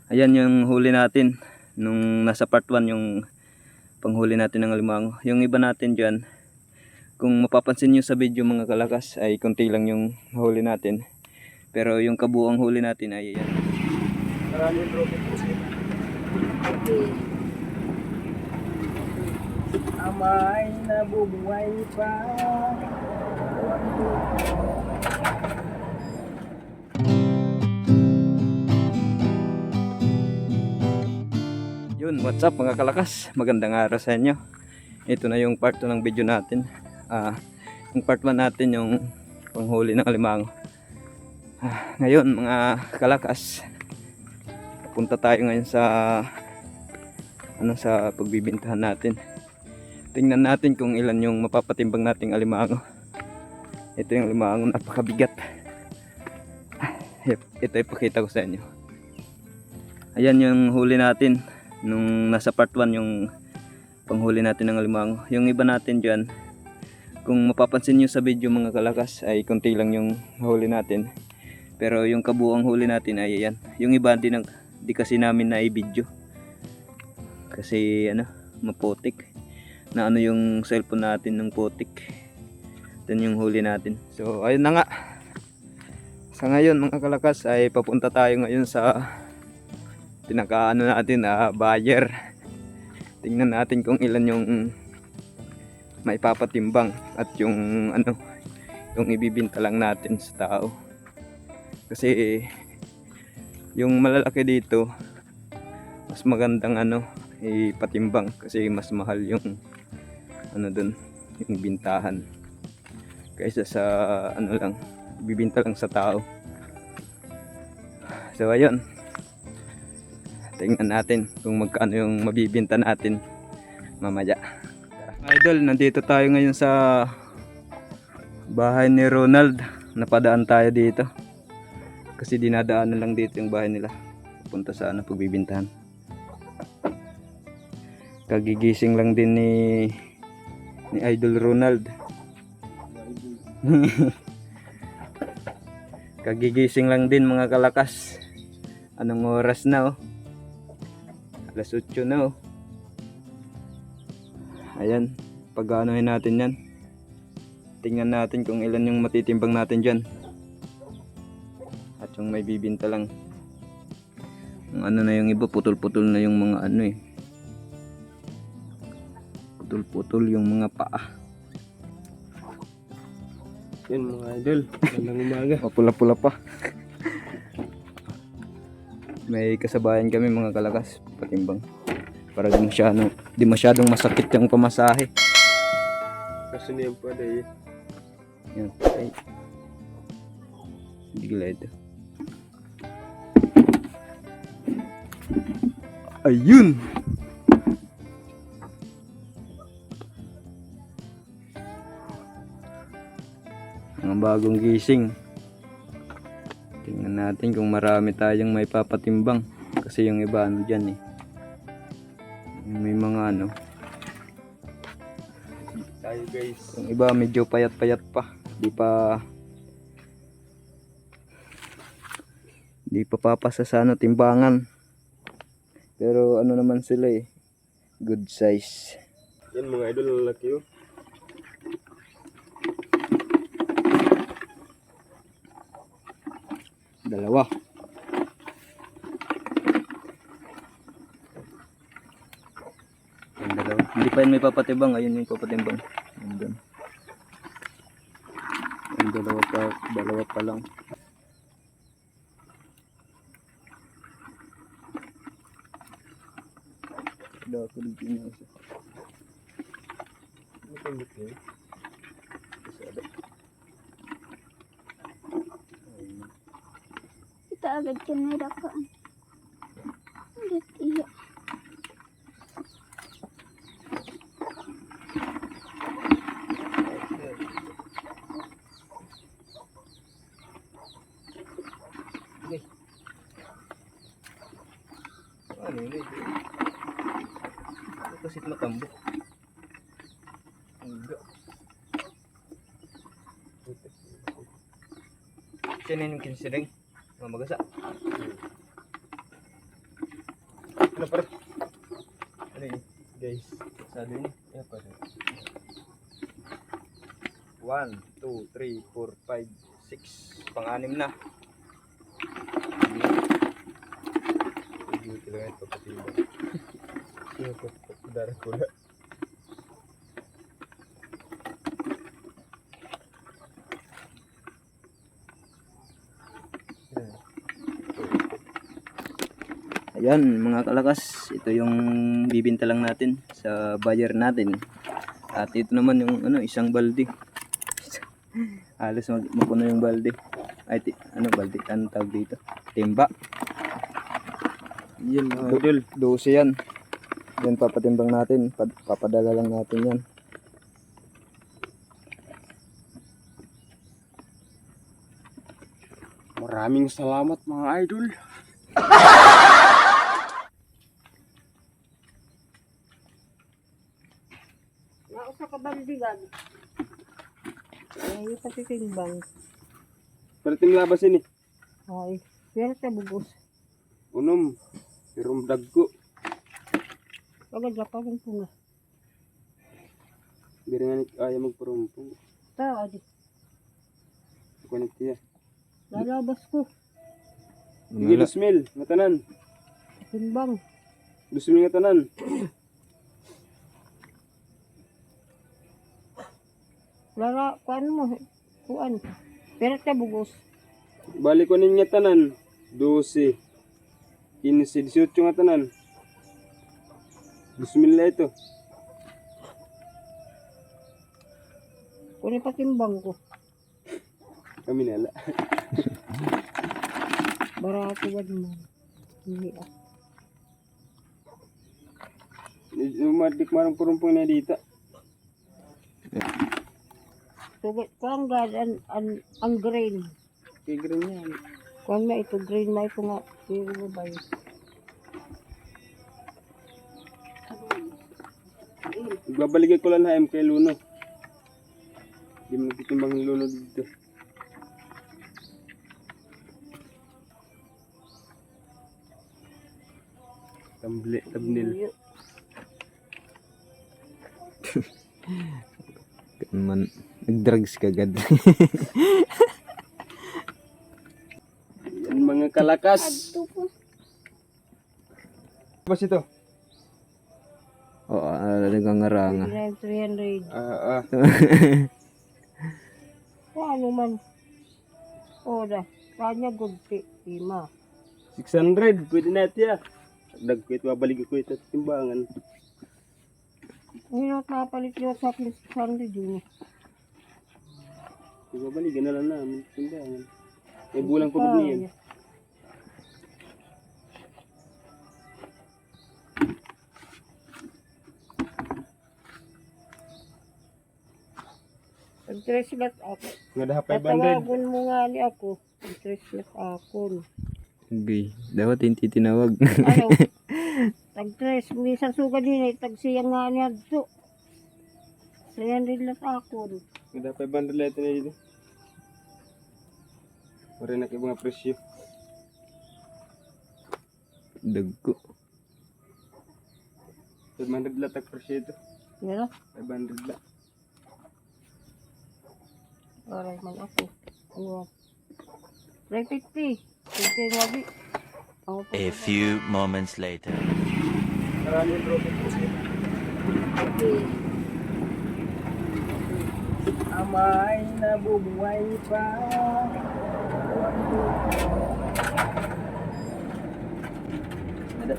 Ayan yung huli natin. Nung nasa part 1 yung panghuli natin ng alimango. Yung iba natin dyan, kung mapapansin nyo sa video mga kalakas, ay konti lang yung huli natin. Pero yung kabuuang huli natin ay ayan. Maraming trophy po sila. Amay nabubuhay pa. Yun, what's up mga kalakas? Magandang araw sa inyo. Ito na yung part 2 ng video natin. Yung part 1 natin yung panghuli ng alimango. Ngayon mga kalakas, punta tayo ngayon sa sa pagbibintahan natin. Tingnan natin kung ilan yung mapapatimbang nating alimango. Ito yung alimango, napakabigat. Ito ipakita ko sa inyo. Ayan yung huli natin. Nung nasa part 1 yung panghuli natin ng alimango. Yung iba natin dyan, kung mapapansin nyo sa video mga kalakas, ay konti lang yung huli natin. Pero yung kabuuang huli natin ay ayan. Yung iba di kasi namin na i-video kasi maputik na yung cellphone natin ng putik. Yan yung huli natin. So ayun na nga, sa ngayon mga kalakas ay papunta tayo ngayon sa natin buyer. Tingnan natin kung ilan yung maipapatimbang at yung yung ibibinta lang natin sa tao. Kasi yung malalaki dito mas magandang ipatimbang kasi mas mahal yung dun yung bintahan kaysa sa lang bibinta lang sa tao. So ayun, tingnan natin kung magkano yung mabibinta natin mamaya. Idol, nandito tayo ngayon sa bahay ni Ronald. Napadaan tayo dito kasi dinadaanan lang dito yung bahay nila punta sa pagbibintahan. Kagigising lang din ni Idol Ronald. Kagigising lang din mga kalakas. Anong oras na Alas 8 na Ayan, pag-aanohin natin yan. Tingnan natin kung ilan yung matitimbang natin dyan. At yung may bibinta lang. Yung na yung iba, putol-putol na yung mga putol-putol yung mga paa. Yan mga idol, magandang umaga. Pula-pula pa. May kasabayan kami mga kalakas patimbang para di masyadong masakit yung pamasahe. Kasi niyan pala Yan. Ay. Bigla ito. Ayun. Mga bagong gising. Tingnan natin kung marami tayong may papatimbang kasi yung iba dyan may mga tayo guys. Yung iba medyo payat-payat pa. Di pa papasa sa timbangan. Pero naman sila good size. Yan mga idol, lalaki Dalawa. Yung dalawa. Hindi pa yun may papatimbang. Ayun yung papatimbang. Ayun. Yung dalawa pa lang. Dako dito niya isa. Ito dito Kita agad kamera ka. Iya. Ano yun kasi matambok. Enggak. Sinin yung kinsiring. Mamagasa. Ano par? Ano yun? Guys. Sabi niya. Ano par? 1, 2, 3, 4, 5, 6. Pang-anim na. Hindi lang ito patiba. Sino ko darah ko na. Ayan mga kalakas, ito yung bibinta lang natin sa buyer natin. At ito naman yung ano, isang balde. Halos mapuno yung balde. Ay, ano balde? Ano tawag dito? Timba. Yan mga idol. 12 yan. Yan papatimbang natin. Papadala lang natin yan. Maraming salamat mga idol. Nausa ka baldigan. Ay, pati timbang. Parating labas ini. Ay, pero sa bugos. Unom. Pero dagko. Agad pa rin po nga. Bira nga ayaw magparumpong. Ta, adi. Kunik niya. Lalabas ko. Sige, 2,000. Nga tanan. Timbang. 2,000 nga tanan. Lara, kuan mo. Kuan. Pero sa bugos. Balik ko ninyo tanan. 12. 15. 18 nga tanan. 2,000 na ito. Kunin pa timbang ko. Kami nala. Barato ba naman. Hindi ah. Umadik marang purumpong na dito. Sugat ko ang gad, ang grain. Tigre niya. Kuan ma ito, grain ma ito nga. Pero mo ba yun? Babalikin ko lang na MK Luno. Hindi mo nagtitimbang ng Luno dito. Tabnil. Man, nag-drugs ka agad. Yan mga kalakas. Ito po. Bas ito? Oo, nagangaranga. 300. Ano man. Oda. Kanya gudti. 5. 600. Pwede natin ya. Dagkwit, babalik ko ito sa timbangan. Ngayon at napalit yun sa akin 600 yun. Babalikan na lang namin sa timbangan. May bulang ko niyan. Nag-dresslat ako. Nga daha 500. Tatawagon mo nga ni ako. Nag-dress lat ako. Okay, dapat hindi tinawag. Ano? Nag-dress. Minsan suga din eh. Tagsiyang nga niya dito. 300 lat ako. Nga daha 500 lahat na dito. Wala na kayo mga presyo. Dagko. 500 lahat ang presyo ito. Yan o. 500 lahat. Aray man ako. Ano? 350. Sige ngabi. A few moments later. Maraming profit po siya. Amay nabubuhay pa. Ada,